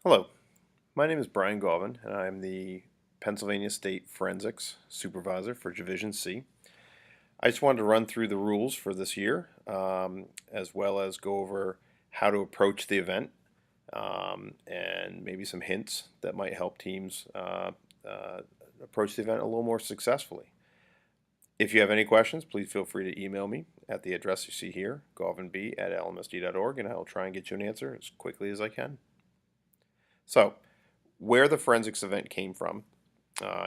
Hello, my name is Brian Galvin, and I am the Pennsylvania State Forensics Supervisor for Division C. I just wanted to run through the rules for this year, as well as go over how to approach the event, and maybe some hints that might help teams uh, approach the event a little more successfully. If you have any questions, please feel free to email me at the address you see here, galvinb@lmsd.org, and I will try and get you an answer as quickly as I can. So, where the forensics event came from.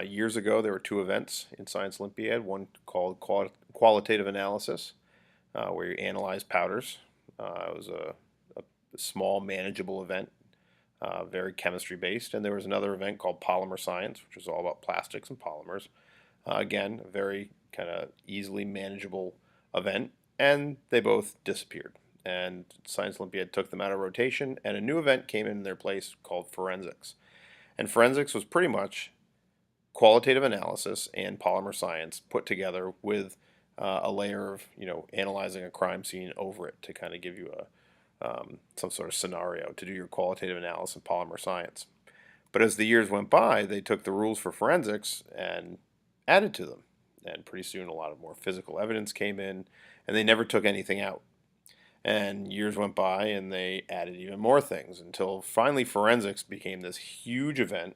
Years ago, there were two events in Science Olympiad, one called qualitative analysis, where you analyze powders. It was a small, manageable event, very chemistry based. And there was another event called polymer science, which was all about plastics and polymers. Again, a very kind of easily manageable event, and they both disappeared. And Science Olympiad took them out of rotation, and a new event came in their place called forensics. And forensics was pretty much qualitative analysis and polymer science put together with a layer of analyzing a crime scene over it to kind of give you some sort of scenario to do your qualitative analysis in polymer science. But as the years went by, they took the rules for forensics and added to them. And pretty soon a lot of more physical evidence came in, and they never took anything out. And years went by, and they added even more things until finally forensics became this huge event,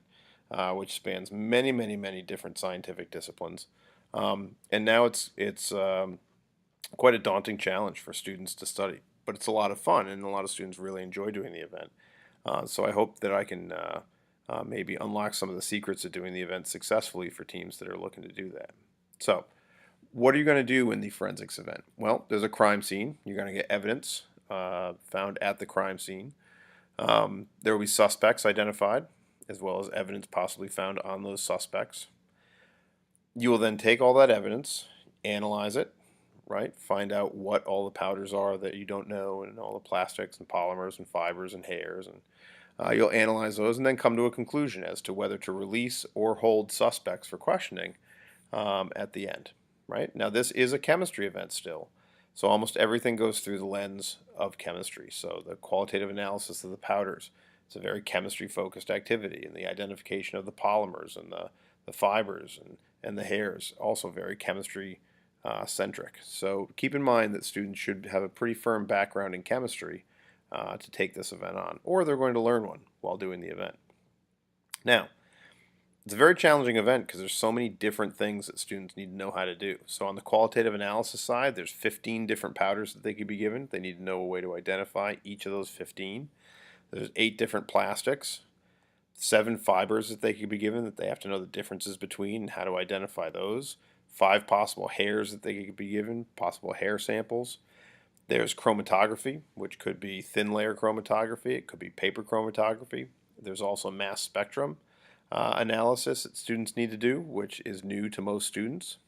which spans many, many, many different scientific disciplines. And now it's quite a daunting challenge for students to study, but it's a lot of fun, and a lot of students really enjoy doing the event. So I hope that I can maybe unlock some of the secrets of doing the event successfully for teams that are looking to do that. So, what are you going to do in the forensics event? Well, there's a crime scene. You're going to get evidence found at the crime scene. There will be suspects identified, as well as evidence possibly found on those suspects. You will then take all that evidence, analyze it, right? Find out what all the powders are that you don't know, and all the plastics and polymers and fibers and hairs, and you'll analyze those and then come to a conclusion as to whether to release or hold suspects for questioning at the end, right? Now, this is a chemistry event still, so almost everything goes through the lens of chemistry. So the qualitative analysis of the powders, it's a very chemistry-focused activity, and the identification of the polymers and the fibers and the hairs, also very chemistry centric. So keep in mind that students should have a pretty firm background in chemistry to take this event on, or they're going to learn one while doing the event. Now, it's a very challenging event because there's so many different things that students need to know how to do. So on the qualitative analysis side, there's 15 different powders that they could be given. They need to know a way to identify each of those 15. There's 8 different plastics, 7 fibers that they could be given that they have to know the differences between and how to identify those. 5 possible hairs that they could be given, possible hair samples. There's chromatography, which could be thin layer chromatography. It could be paper chromatography. There's also mass spectrum analysis that students need to do, which is new to most students.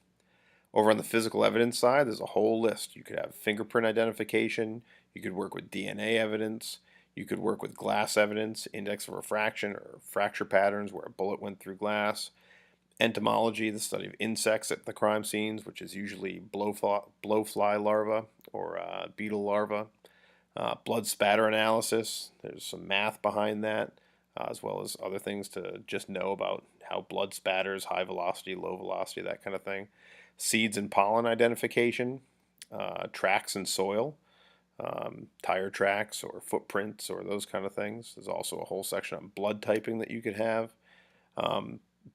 Over on the physical evidence side, there's a whole list. You could have fingerprint identification. You could work with DNA evidence. You could work with glass evidence, index of refraction or fracture patterns where a bullet went through glass. Entomology, the study of insects at the crime scenes, which is usually blowfly larvae or beetle larvae. Blood spatter analysis, there's some math behind that, as well as other things to just know about how blood spatters, high velocity, low velocity, that kind of thing. Seeds and pollen identification, tracks in soil, tire tracks or footprints or those kind of things. There's also a whole section on blood typing that you could have.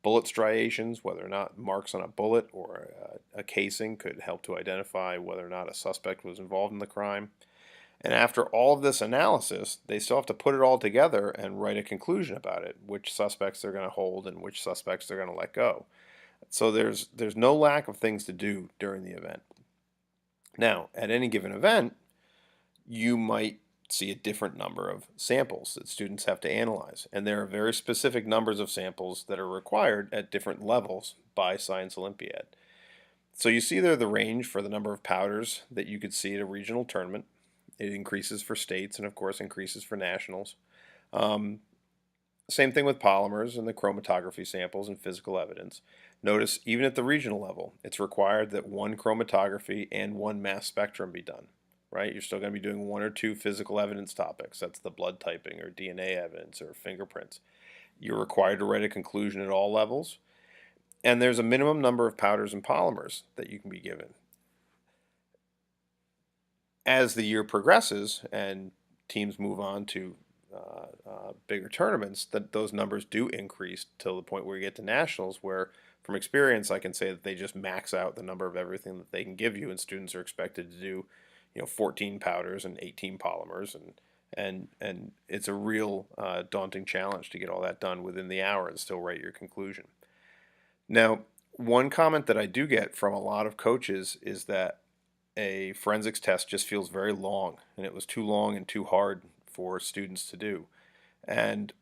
Bullet striations, whether or not marks on a bullet or a casing could help to identify whether or not a suspect was involved in the crime. And after all of this analysis, they still have to put it all together and write a conclusion about it, which suspects they're going to hold and which suspects they're going to let go. So there's no lack of things to do during the event. Now, at any given event, you might see a different number of samples that students have to analyze. And there are very specific numbers of samples that are required at different levels by Science Olympiad. So you see there the range for the number of powders that you could see at a regional tournament. It increases for states and, of course, increases for nationals. Same thing with polymers and the chromatography samples and physical evidence. Notice, even at the regional level, it's required that one chromatography and one mass spectrum be done. right? You're still going to be doing one or two physical evidence topics. That's the blood typing or DNA evidence or fingerprints. You're required to write a conclusion at all levels. And there's a minimum number of powders and polymers that you can be given. As the year progresses and teams move on to bigger tournaments, that those numbers do increase till the point where you get to nationals, where from experience I can say that they just max out the number of everything that they can give you, and students are expected to do, 14 powders and 18 polymers, and it's a real daunting challenge to get all that done within the hour and still write your conclusion. Now, one comment that I do get from a lot of coaches is that a forensics test just feels very long, and it was too long and too hard for students to do. And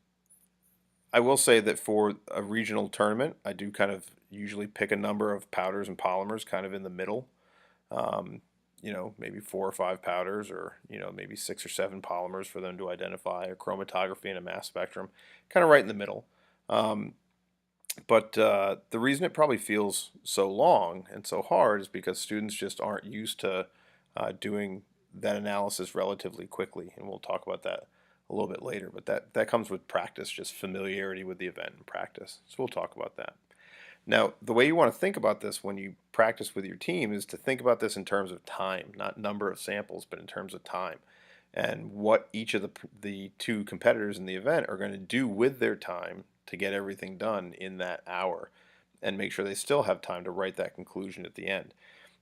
I will say that for a regional tournament, I do kind of usually pick a number of powders and polymers kind of in the middle. Um, maybe 4 or 5 powders, or maybe 6 or 7 polymers for them to identify a chromatography and a mass spectrum, kind of right in the middle. But the reason it probably feels so long and so hard is because students just aren't used to doing that analysis relatively quickly, and we'll talk about that a little bit later. But that comes with practice, just familiarity with the event and practice. So we'll talk about that. Now, the way you want to think about this when you practice with your team is to think about this in terms of time, not number of samples, but in terms of time, and what each of the two competitors in the event are going to do with their time to get everything done in that hour, and make sure they still have time to write that conclusion at the end.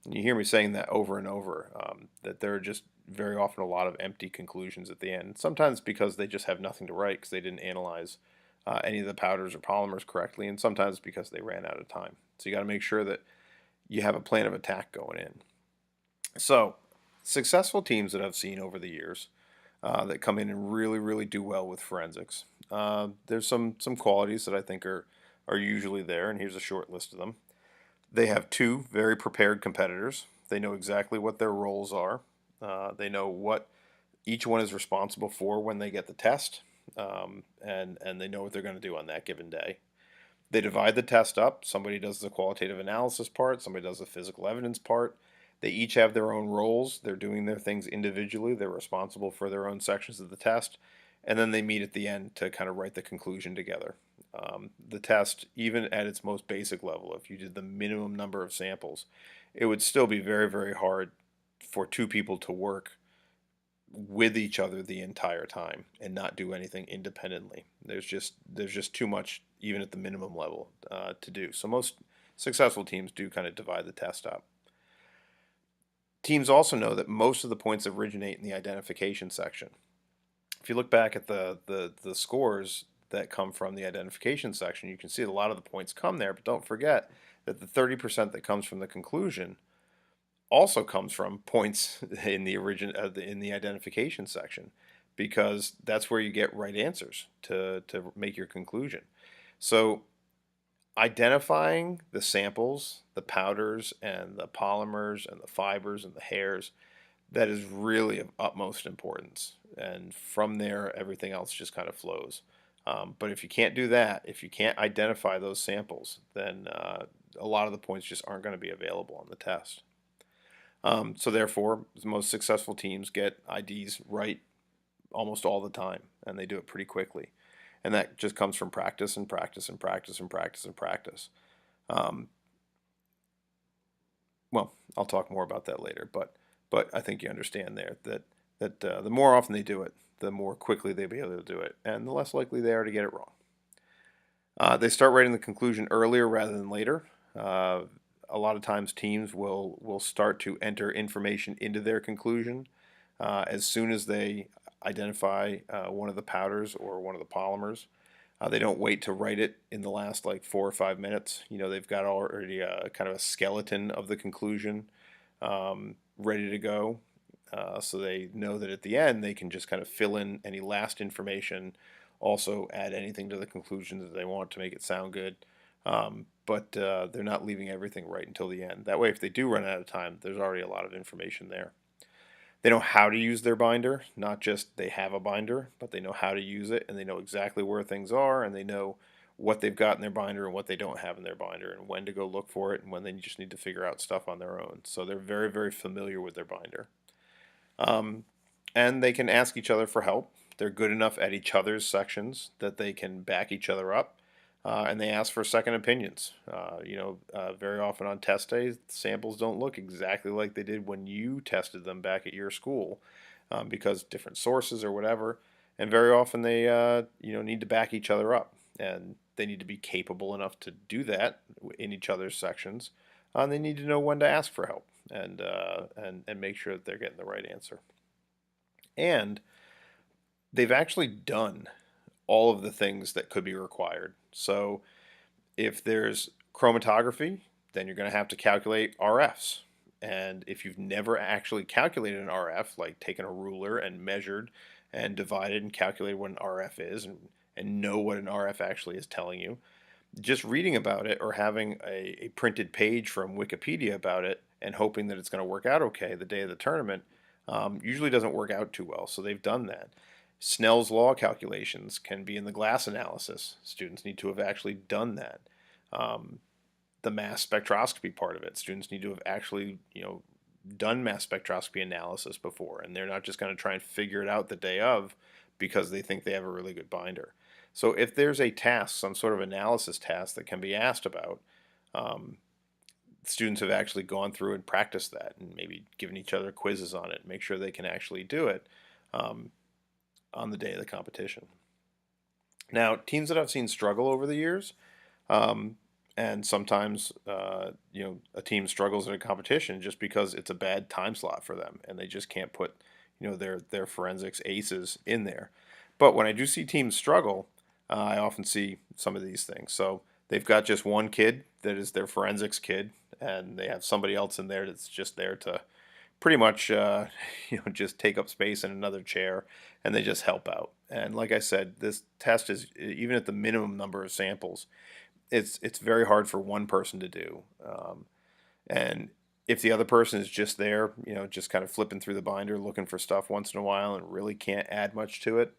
And you hear me saying that over and over, that there are just very often a lot of empty conclusions at the end. Sometimes because they just have nothing to write because they didn't analyze any of the powders or polymers correctly, and sometimes because they ran out of time. So you got to make sure that you have a plan of attack going in. So successful teams that I've seen over the years that come in and really, really do well with forensics, there's some qualities that I think are usually there, and here's a short list of them. They have 2 very prepared competitors. They know exactly what their roles are. They know what each one is responsible for when they get the test, and they know what they're going to do on that given day. They divide the test up. Somebody does the qualitative analysis part, somebody does the physical evidence part. They each have their own roles. They're doing their things individually. They're responsible for their own sections of the test. And then they meet at the end to kind of write the conclusion together. The test, even at its most basic level, if you did the minimum number of samples, it would still be very, very hard for 2 people to work with each other the entire time and not do anything independently. There's just too much, even at the minimum level, to do. So most successful teams do kind of divide the test up. Teams also know that most of the points originate in the identification section. If you look back at the scores that come from the identification section, you can see a lot of the points come there, but don't forget that the 30% that comes from the conclusion also comes from points in the in the identification section, because that's where you get right answers to make your conclusion. So identifying the samples, the powders and the polymers and the fibers and the hairs, that is really of utmost importance. And from there, everything else just kind of flows. But if you can't do that, if you can't identify those samples, then a lot of the points just aren't going to be available on the test. So therefore, most successful teams get IDs right almost all the time, and they do it pretty quickly. And that just comes from practice and practice and practice and practice and practice. Well, I'll talk more about that later, but I think you understand there that the more often they do it, the more quickly they'll be able to do it, and the less likely they are to get it wrong. They start writing the conclusion earlier rather than later. A lot of times teams will start to enter information into their conclusion as soon as they identify one of the powders or one of the polymers. They don't wait to write it in the last like 4 or 5 minutes. They've got already kind of a skeleton of the conclusion ready to go. So they know that at the end they can just kind of fill in any last information, also add anything to the conclusion that they want to make it sound good. But they're not leaving everything right until the end. That way, if they do run out of time, there's already a lot of information there. They know how to use their binder, not just they have a binder, but they know how to use it, and they know exactly where things are, and they know what they've got in their binder and what they don't have in their binder, and when to go look for it, and when they just need to figure out stuff on their own. So they're very, very familiar with their binder. Um, and they can ask each other for help. They're good enough at each other's sections that they can back each other up. And they ask for second opinions. Very often on test days, samples don't look exactly like they did when you tested them back at your school, because different sources or whatever. And very often they, need to back each other up, and they need to be capable enough to do that in each other's sections. And they need to know when to ask for help, and make sure that they're getting the right answer. And they've actually done all of the things that could be required. So if there's chromatography, then you're going to have to calculate RFs. And if you've never actually calculated an RF, like taken a ruler and measured and divided and calculated what an RF is, and know what an RF actually is telling you, just reading about it or having a printed page from Wikipedia about it and hoping that it's going to work out okay the day of the tournament usually doesn't work out too well. So they've done that. Snell's law calculations can be in the glass analysis. Students need to have actually done that. Um, the mass spectroscopy part of it, students need to have actually, done mass spectroscopy analysis before, and they're not just going to try and figure it out the day of because they think they have a really good binder. So if there's a task, some sort of analysis task that can be asked about, um, students have actually gone through and practiced that and maybe given each other quizzes on it, make sure they can actually do it um, on the day of the competition. Now, teams that I've seen struggle over the years, um, and sometimes a team struggles in a competition just because it's a bad time slot for them and they just can't put their forensics aces in there. But when I do see teams struggle, I often see some of these things. So they've got just one kid that is their forensics kid, and they have somebody else in there that's just there to pretty much just take up space in another chair, and they just help out. And like I said, this test is, even at the minimum number of samples, it's very hard for one person to do. And if the other person is just there, just kind of flipping through the binder looking for stuff once in a while and really can't add much to it,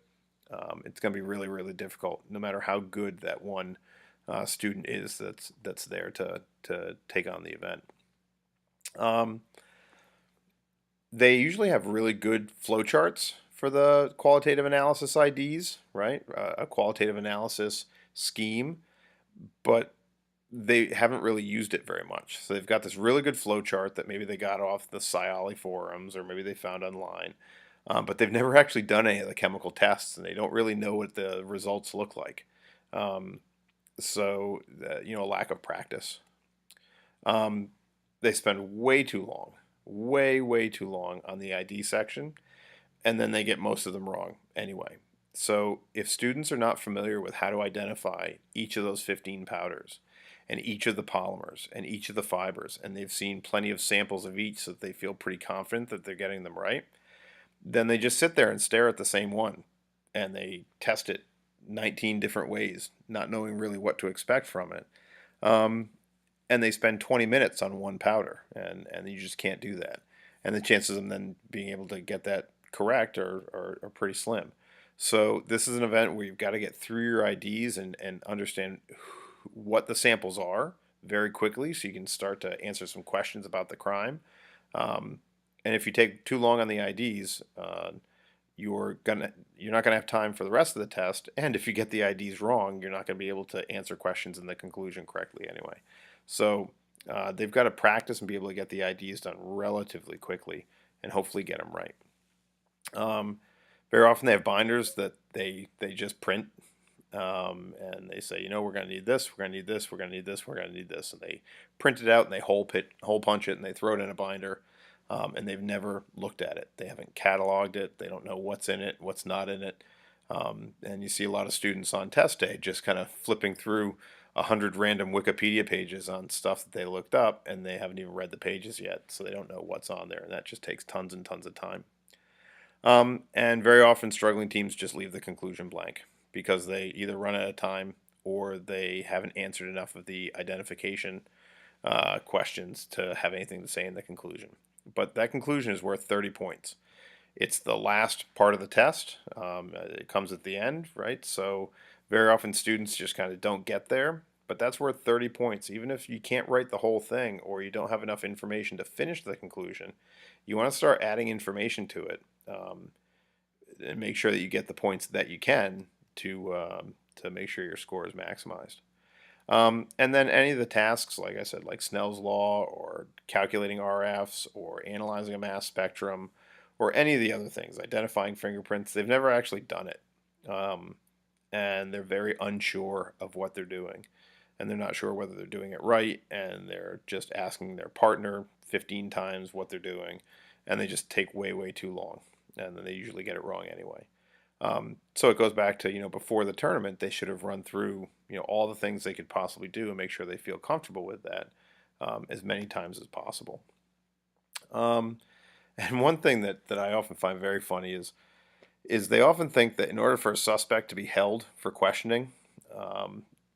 it's going to be really, really difficult, no matter how good that one student is that's there to take on the event. They usually have really good flowcharts for the qualitative analysis IDs, right? A qualitative analysis scheme, but they haven't really used it very much. So they've got this really good flowchart that maybe they got off the Scioli forums or maybe they found online, but they've never actually done any of the chemical tests, and they don't really know what the results look like. Um, a lack of practice. Um, they spend way too long, way too long on the ID section, and then they get most of them wrong anyway. So if students are not familiar with how to identify each of those 15 powders and each of the polymers and each of the fibers, and they've seen plenty of samples of each so that they feel pretty confident that they're getting them right, then they just sit there and stare at the same one, and they test it 19 different ways, not knowing really what to expect from it. Um, and they spend 20 minutes on one powder, and you just can't do that. And the chances of them then being able to get that correct are pretty slim. So this is an event where you've got to get through your IDs and understand what the samples are very quickly, so you can start to answer some questions about the crime. Um, and if you take too long on the IDs, you're not gonna have time for the rest of the test. And if you get the IDs wrong, you're not gonna be able to answer questions in the conclusion correctly anyway. So they've got to practice and be able to get the IDs done relatively quickly and hopefully get them right. Um, Very often they have binders that they just print, and they say, we're going to need this, we're going to need this, we're going to need this, we're going to need this, and they print it out and they hole punch it, and they throw it in a binder, and they've never looked at it. They haven't cataloged it. They don't know what's in it, what's not in it, and you see a lot of students on test day just kind of flipping through 100 random Wikipedia pages on stuff that they looked up, and they haven't even read the pages yet, so they don't know what's on there, and that just takes tons and tons of time. And very often struggling teams just leave the conclusion blank because they either run out of time or they haven't answered enough of the identification questions to have anything to say in the conclusion. But that conclusion is worth 30 points. It's the last part of the test. It comes at the end, right? So very often students just kind of don't get there. but that's worth 30 points. Even if you can't write the whole thing or you don't have enough information to finish the conclusion, you want to start adding information to it, and make sure that you get the points that you can to make sure your score is maximized. And then any of the tasks, like I said, like Snell's law or calculating RFs or analyzing a mass spectrum or any of the other things, identifying fingerprints, they've never actually done it. Um, and they're very unsure of what they're doing. And they're not sure whether they're doing it right. And they're just asking their partner 15 times what they're doing. And they just take way, way too long. And then they usually get it wrong anyway. So it goes back to, before the tournament, they should have run through, all the things they could possibly do and make sure they feel comfortable with that as many times as possible. And one thing that I often find very funny is they often think that in order for a suspect to be held for questioning,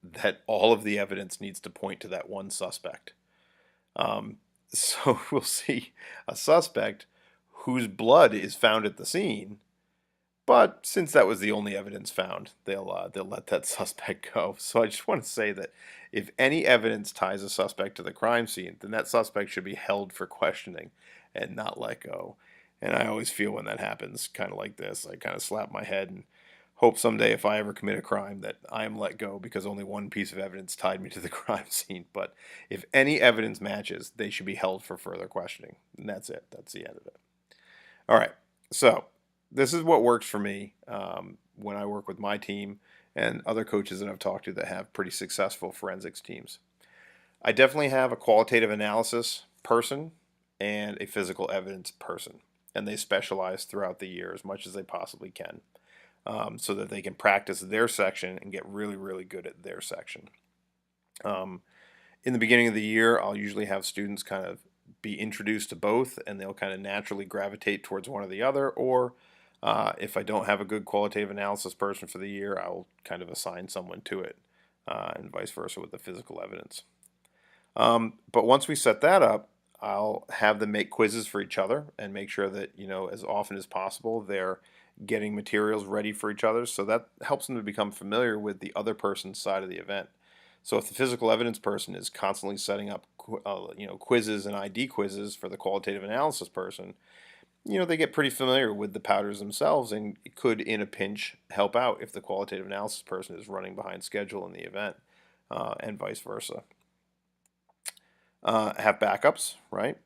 that all of the evidence needs to point to that one suspect. So we'll see a suspect whose blood is found at the scene, but since that was the only evidence found, they'll let that suspect go. So I just want to say that if any evidence ties a suspect to the crime scene, then that suspect should be held for questioning and not let go. And I always feel when that happens, kind of like this, I kind of slap my head and hope someday if I ever commit a crime that I am let go because only one piece of evidence tied me to the crime scene. But if any evidence matches, they should be held for further questioning. And that's it. That's the end of it. All right. So this is what works for me when I work with my team and other coaches that I've talked to that have pretty successful forensics teams. I definitely have a qualitative analysis person and a physical evidence person, and they specialize throughout the year as much as they possibly can, so that they can practice their section and get really, really good at their section. In the beginning of the year, I'll usually have students kind of be introduced to both, and they'll kind of naturally gravitate towards one or the other, or if I don't have a good qualitative analysis person for the year, I'll kind of assign someone to it, and vice versa with the physical evidence. But once we set that up, I'll have them make quizzes for each other and make sure that, as often as possible, they're getting materials ready for each other. So that helps them to become familiar with the other person's side of the event. So if the physical evidence person is constantly setting up, quizzes and ID quizzes for the qualitative analysis person, they get pretty familiar with the powders themselves and could, in a pinch, help out if the qualitative analysis person is running behind schedule in the event, and vice versa. Have backups, right?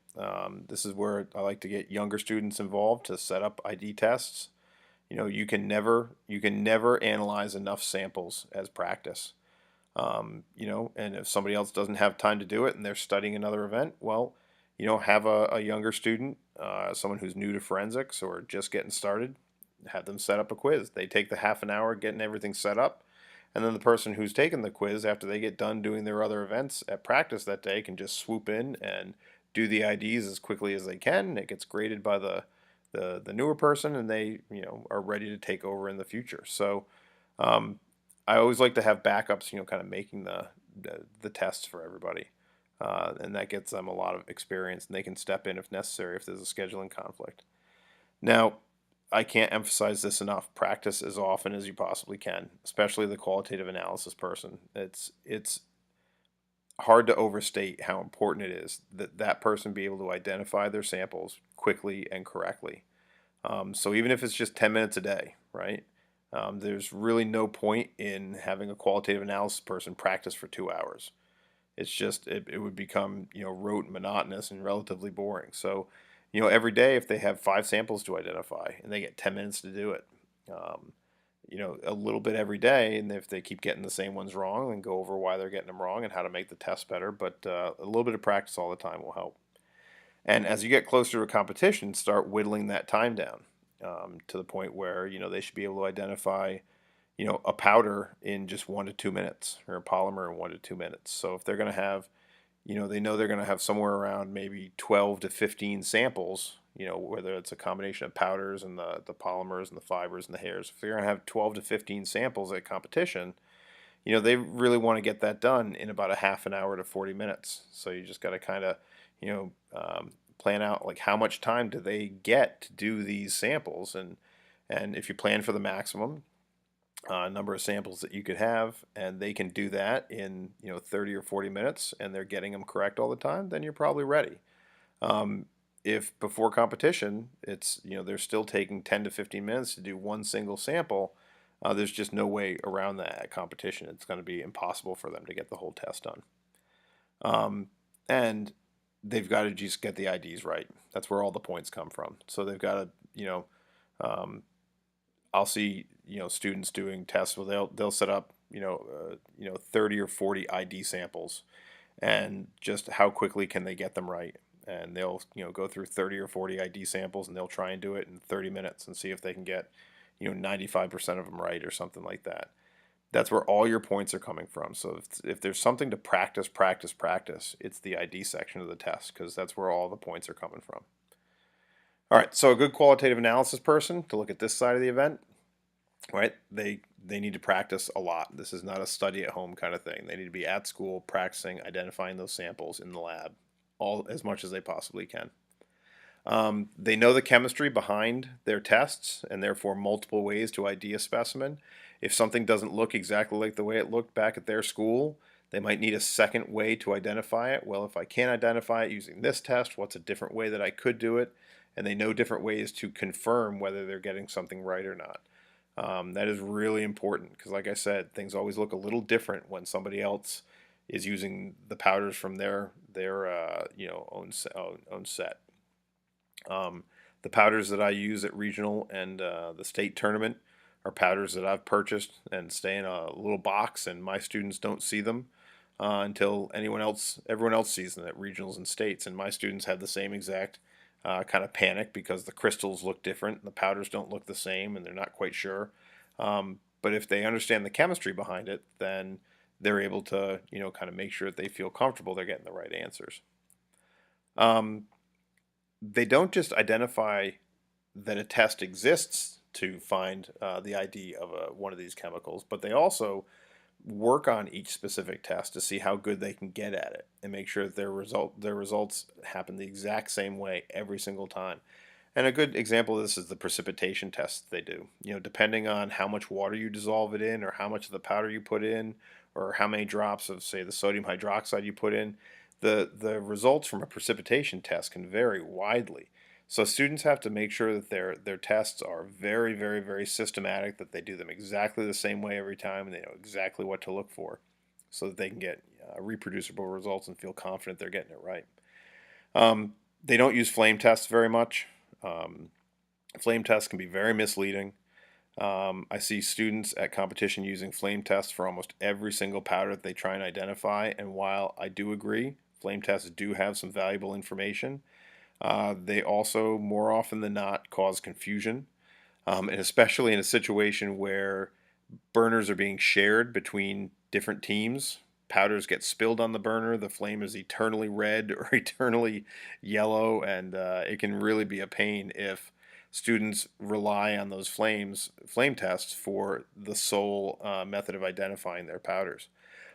This is where I like to get younger students involved to set up ID tests. You can never analyze enough samples as practice. And if somebody else doesn't have time to do it and they're studying another event, well, have a younger student, someone who's new to forensics or just getting started, have them set up a quiz. They take the half an hour getting everything set up, and then the person who's taken the quiz, after they get done doing their other events at practice that day, can just swoop in and do the IDs as quickly as they can. It gets graded by the newer person, and they are ready to take over in the future. So I always like to have backups, kind of making the tests for everybody. And that gets them a lot of experience, and they can step in if necessary if there's a scheduling conflict. Now, I can't emphasize this enough. Practice as often as you possibly can, especially the qualitative analysis person. It's hard to overstate how important it is that that person be able to identify their samples quickly and correctly. So even if it's just 10 minutes a day, right? There's really no point in having a qualitative analysis person practice for 2 hours. It's just it would become rote and monotonous and relatively boring. So every day if they have 5 samples to identify and they get 10 minutes to do it, a little bit every day, and if they keep getting the same ones wrong, then go over why they're getting them wrong and how to make the test better. But a little bit of practice all the time will help. And as you get closer to a competition, start whittling that time down to the point where they should be able to identify a powder in just 1 to 2 minutes, or a polymer in 1 to 2 minutes. So if they're going to have, they know they're going to have somewhere around maybe 12 to 15 samples, whether it's a combination of powders and the polymers and the fibers and the hairs. If they're going to have 12 to 15 samples at competition, they really want to get that done in about a half an hour to 40 minutes. So you just got to kind of, plan out like how much time do they get to do these samples, and if you plan for the maximum, number of samples that you could have, and they can do that in 30 or 40 minutes, and they're getting them correct all the time, then you're probably ready. Um, if before competition, it's they're still taking 10 to 15 minutes to do one single sample, there's just no way around that at competition. It's going to be impossible for them to get the whole test done. And they've got to just get the IDs right. That's where all the points come from. So they've got to, um, I'll see, students doing tests where they'll set up, 30 or 40 ID samples, and just how quickly can they get them right. And they'll, go through 30 or 40 ID samples, and they'll try and do it in 30 minutes and see if they can get, 95% of them right or something like that. That's where all your points are coming from. So if there's something to practice, it's the ID section of the test, because that's where all the points are coming from. All right, so a good qualitative analysis person to look at this side of the event, right? They need to practice a lot. This is not a study at home kind of thing. They need to be at school practicing, identifying those samples in the lab all as much as they possibly can. They know the chemistry behind their tests, and therefore multiple ways to ID a specimen. If something doesn't look exactly like the way it looked back at their school, they might need a second way to identify it. Well, if I can't identify it using this test, what's a different way that I could do it? And they know different ways to confirm whether they're getting something right or not. That is really important because, like I said, things always look a little different when somebody else is using the powders from their own set. The powders that I use at regional and the state tournament are powders that I've purchased and stay in a little box, and my students don't see them until everyone else sees them at regionals and states. And my students have the same exact kind of panic because the crystals look different, the powders don't look the same, and they're not quite sure. But if they understand the chemistry behind it, then they're able to kind of make sure that they feel comfortable they're getting the right answers. They don't just identify that a test exists to find the ID of one of these chemicals, but they also work on each specific test to see how good they can get at it and make sure that their results happen the exact same way every single time. And a good example of this is the precipitation tests they do. Depending on how much water you dissolve it in, or how much of the powder you put in, or how many drops of, say, the sodium hydroxide you put in, the results from a precipitation test can vary widely. So students have to make sure that their tests are very, very, very systematic, that they do them exactly the same way every time, and they know exactly what to look for so that they can get reproducible results and feel confident they're getting it right. They don't use flame tests very much. Flame tests can be very misleading. I see students at competition using flame tests for almost every single powder that they try and identify, and while I do agree, flame tests do have some valuable information, they also, more often than not, cause confusion, and especially in a situation where burners are being shared between different teams. Powders get spilled on the burner, the flame is eternally red or eternally yellow, and it can really be a pain if students rely on those flame tests for the sole method of identifying their powders.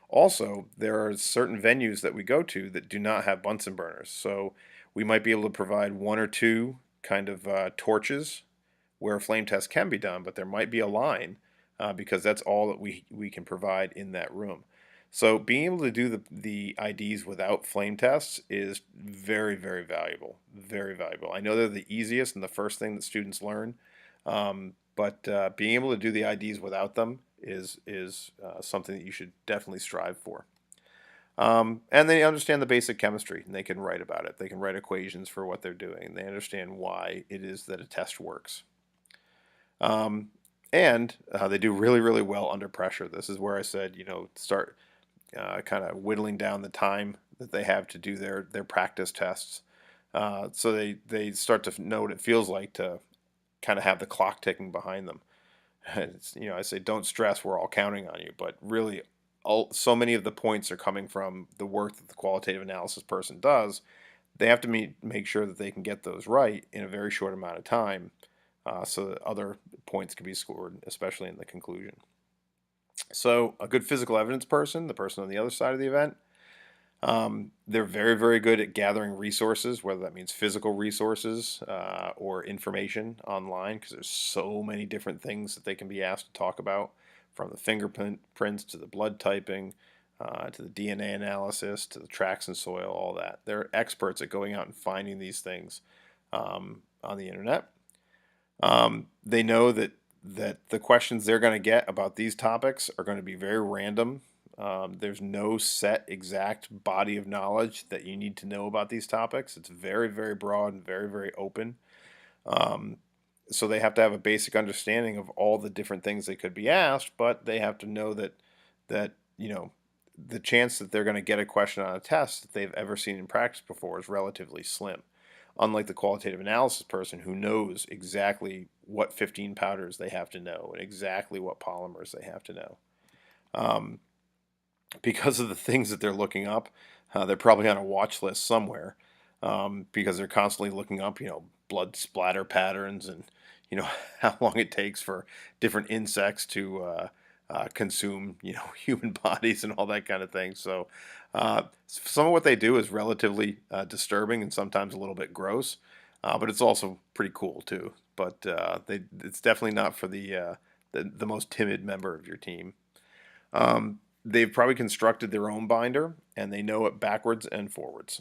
Also, there are certain venues that we go to that do not have Bunsen burners, so we might be able to provide one or two kind of torches where a flame test can be done, but there might be a line because that's all that we can provide in that room. So being able to do the IDs without flame tests is very, very valuable. Very valuable. I know they're the easiest and the first thing that students learn, but being able to do the IDs without them is something that you should definitely strive for. And they understand the basic chemistry, and they can write about it. They can write equations for what they're doing. They understand why it is that a test works. And they do really, really well under pressure. This is where I said, start kind of whittling down the time that they have to do their practice tests. So they start to know what it feels like to kind of have the clock ticking behind them. It's, I say, don't stress, we're all counting on you. But really, so many of the points are coming from the work that the qualitative analysis person does. They have to make sure that they can get those right in a very short amount of time so that other points can be scored, especially in the conclusion. So a good physical evidence person, the person on the other side of the event, They're very, very good at gathering resources, whether that means physical resources or information online, because there's so many different things that they can be asked to talk about, from the fingerprints to the blood typing, to the DNA analysis, to the tracks in soil, all that. They're experts at going out and finding these things on the internet. They know that the questions they're going to get about these topics are going to be very random. There's no set exact body of knowledge that you need to know about these topics. It's very, very broad and very, very open. Um, so they have to have a basic understanding of all the different things they could be asked, but they have to know that the chance that they're going to get a question on a test that they've ever seen in practice before is relatively slim. Unlike the qualitative analysis person who knows exactly what 15 powders they have to know and exactly what polymers they have to know. Um, because of the things that they're looking up, they're probably on a watch list somewhere, because they're constantly looking up, blood splatter patterns and, how long it takes for different insects to consume, human bodies and all that kind of thing. So some of what they do is relatively disturbing and sometimes a little bit gross, but it's also pretty cool too. But it's definitely not for the most timid member of your team. They've probably constructed their own binder, and they know it backwards and forwards.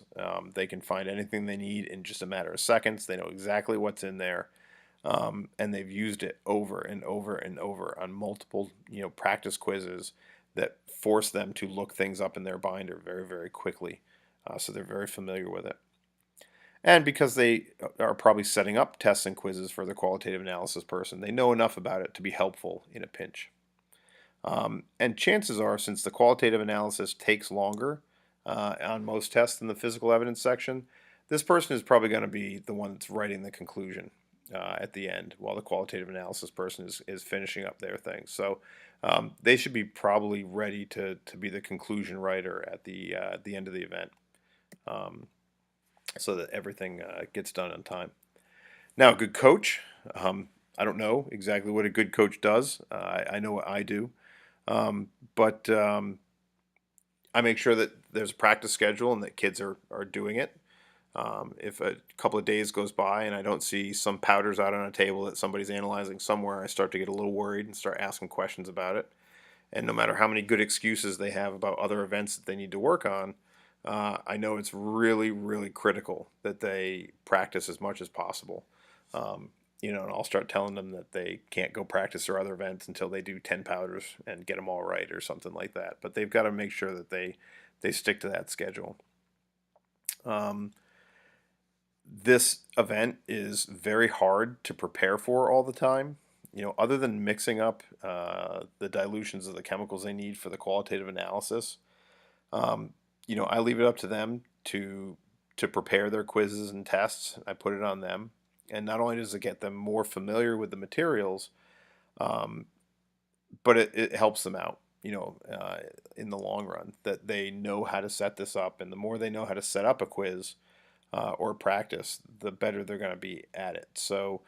They can find anything they need in just a matter of seconds. They know exactly what's in there, and they've used it over and over and over on multiple, practice quizzes that force them to look things up in their binder very, very quickly. So they're very familiar with it. And because they are probably setting up tests and quizzes for the qualitative analysis person, they know enough about it to be helpful in a pinch. And chances are, since the qualitative analysis takes longer on most tests than the physical evidence section, this person is probably going to be the one that's writing the conclusion at the end, while the qualitative analysis person is finishing up their thing. So they should be probably ready to be the conclusion writer at the end of the event, so that everything gets done on time. Now, a good coach, I don't know exactly what a good coach does. I know what I do. But I make sure that there's a practice schedule and that kids are doing it. If a couple of days goes by and I don't see some powders out on a table that somebody's analyzing somewhere, I start to get a little worried and start asking questions about it. And no matter how many good excuses they have about other events that they need to work on, I know it's really, really critical that they practice as much as possible. And I'll start telling them that they can't go practice their other events until they do 10 powders and get them all right or something like that. But they've got to make sure that they stick to that schedule. This event is very hard to prepare for all the time. Other than mixing up the dilutions of the chemicals they need for the qualitative analysis, I leave it up to them to prepare their quizzes and tests. I put it on them. And not only does it get them more familiar with the materials, but it helps them out, in the long run, that they know how to set this up. And the more they know how to set up a quiz or practice, the better they're going to be at it. So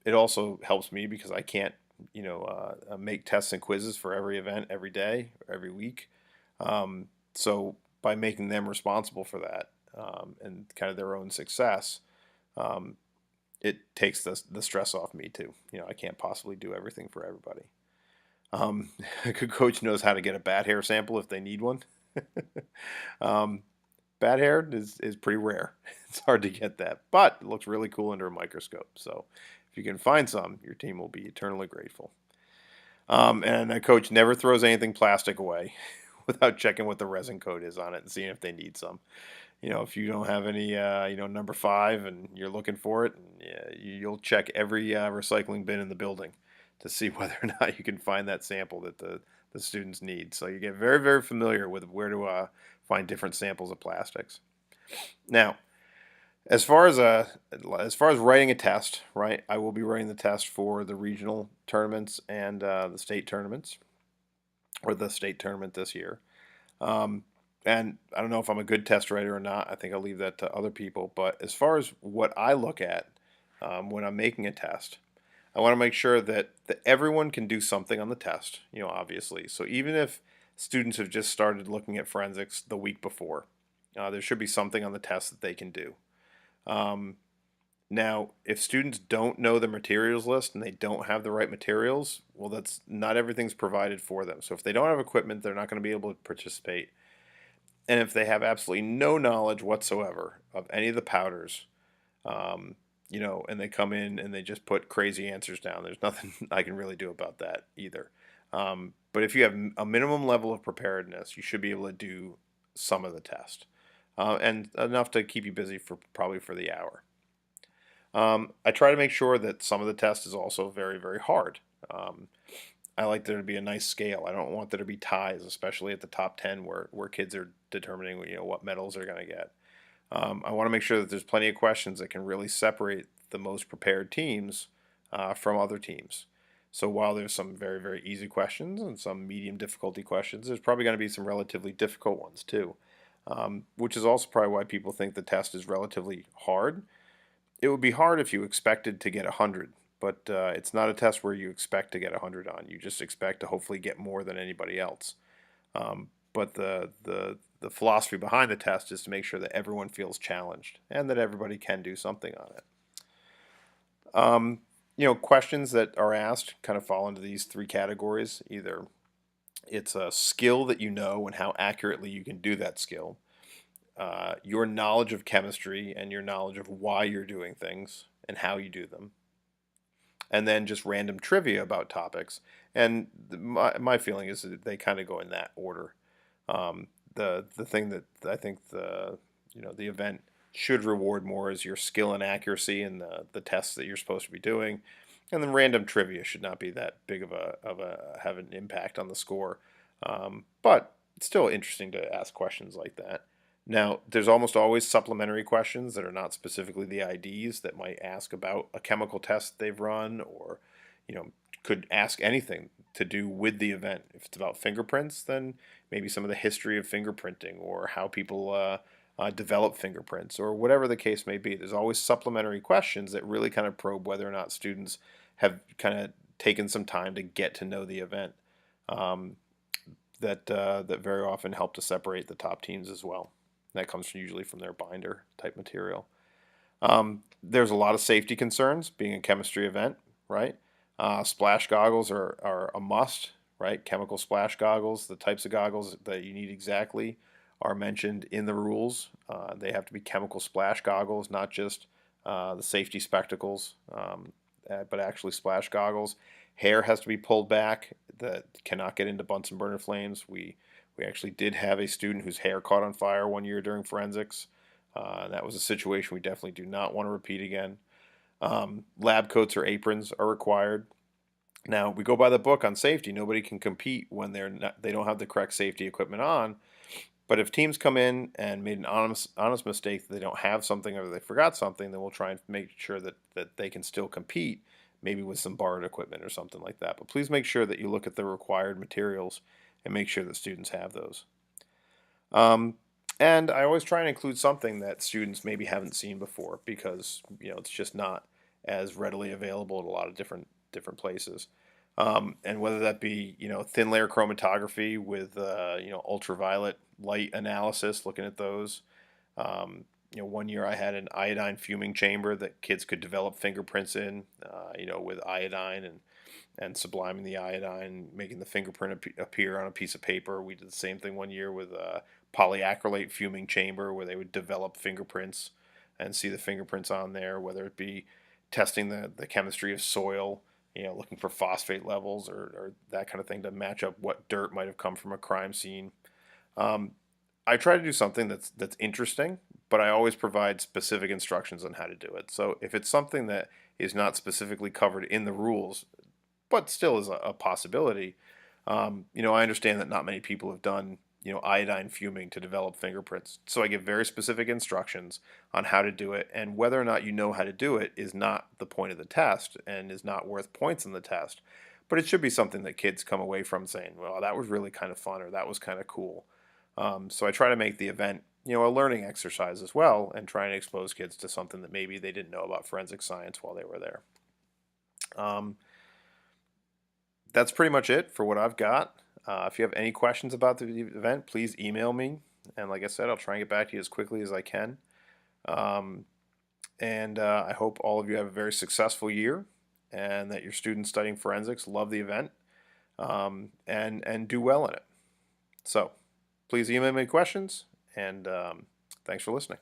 it also helps me because I can't, make tests and quizzes for every event every day, or every week. So by making them responsible for that and kind of their own success, it takes the stress off me too. I can't possibly do everything for everybody. A good coach knows how to get a bat hair sample if they need one. Bat hair is pretty rare. It's hard to get that, but it looks really cool under a microscope. So if you can find some, your team will be eternally grateful. And a coach never throws anything plastic away without checking what the resin code is on it and seeing if they need some. If you don't have any, number 5 and you're looking for it, you'll check every recycling bin in the building to see whether or not you can find that sample that the students need. So you get very, very familiar with where to find different samples of plastics. Now, as far as writing a test, right? I will be writing the test for the regional tournaments and the state tournaments, or the state tournament this year. And I don't know if I'm a good test writer or not. I think I'll leave that to other people. But as far as what I look at when I'm making a test, I want to make sure that everyone can do something on the test, obviously. So even if students have just started looking at forensics the week before. There should be something on the test that they can do. Um, Now, if students don't know the materials list and they don't have the right materials, well, that's not everything's provided for them. So if they don't have equipment, they're not going to be able to participate. And if they have absolutely no knowledge whatsoever of any of the powders, um, and they come in and they just put crazy answers down, there's nothing I can really do about that either. But if you have a minimum level of preparedness, you should be able to do some of the test, and enough to keep you busy for probably for the hour. I try to make sure that some of the test is also very, very hard. Um, I like there to be a nice scale. I don't want there to be ties, especially at the top 10 where kids are determining what medals they're going to get. I want to make sure that there's plenty of questions that can really separate the most prepared teams from other teams. So while there's some very, very easy questions and some medium difficulty questions, there's probably going to be some relatively difficult ones too, which is also probably why people think the test is relatively hard. It would be hard if you expected to get 100, but it's not a test where you expect to get 100 on. You just expect to hopefully get more than anybody else. But the philosophy behind the test is to make sure that everyone feels challenged and that everybody can do something on it. Questions that are asked kind of fall into these three categories. Either it's a skill that you know and how accurately you can do that skill, your knowledge of chemistry and your knowledge of why you're doing things and how you do them, and then just random trivia about topics. And my feeling is that they kind of go in that order. The thing that I think the event should reward more is your skill and accuracy in the tests that you're supposed to be doing, and then random trivia should not be that big of a have an impact on the score. But it's still interesting to ask questions like that. Now, there's almost always supplementary questions that are not specifically the IDs that might ask about a chemical test they've run, or, could ask anything to do with the event. If it's about fingerprints, then maybe some of the history of fingerprinting or how people develop fingerprints or whatever the case may be. There's always supplementary questions that really kind of probe whether or not students have kind of taken some time to get to know the event. That very often help to separate the top teams as well. That comes usually from their binder type material. There's a lot of safety concerns being a chemistry event, right? Splash goggles are a must, right? Chemical splash goggles, the types of goggles that you need exactly are mentioned in the rules. They have to be chemical splash goggles, not just the safety spectacles, but actually splash goggles. Hair has to be pulled back. That cannot get into Bunsen burner flames. We actually did have a student whose hair caught on fire one year during forensics. That was a situation we definitely do not want to repeat again. Lab coats or aprons are required. Now, we go by the book on safety. Nobody can compete when they don't have the correct safety equipment on. But if teams come in and made an honest mistake that they don't have something or they forgot something, then we'll try and make sure that they can still compete, maybe with some borrowed equipment or something like that. But please make sure that you look at the required materials and make sure that students have those. And I always try and include something that students maybe haven't seen before, because it's just not as readily available at a lot of different places. And whether that be thin layer chromatography with ultraviolet light analysis, looking at those. One year I had an iodine fuming chamber that kids could develop fingerprints in, with iodine and subliming the iodine, making the fingerprint appear on a piece of paper. We did the same thing one year with a polyacrylate fuming chamber where they would develop fingerprints and see the fingerprints on there, whether it be testing the chemistry of soil, looking for phosphate levels or that kind of thing to match up what dirt might have come from a crime scene. I try to do something that's interesting, but I always provide specific instructions on how to do it. So if it's something that is not specifically covered in the rules, but still is a possibility, I understand that not many people have done iodine fuming to develop fingerprints. So I give very specific instructions on how to do it, and whether or not you know how to do it is not the point of the test and is not worth points in the test. But it should be something that kids come away from saying, well, that was really kind of fun, or that was kind of cool. So I try to make the event, a learning exercise as well, and try and expose kids to something that maybe they didn't know about forensic science while they were there. That's pretty much it for what I've got. If you have any questions about the event, please email me. And like I said, I'll try and get back to you as quickly as I can. And I hope all of you have a very successful year and that your students studying forensics love the event and do well in it. So please email me questions, and thanks for listening.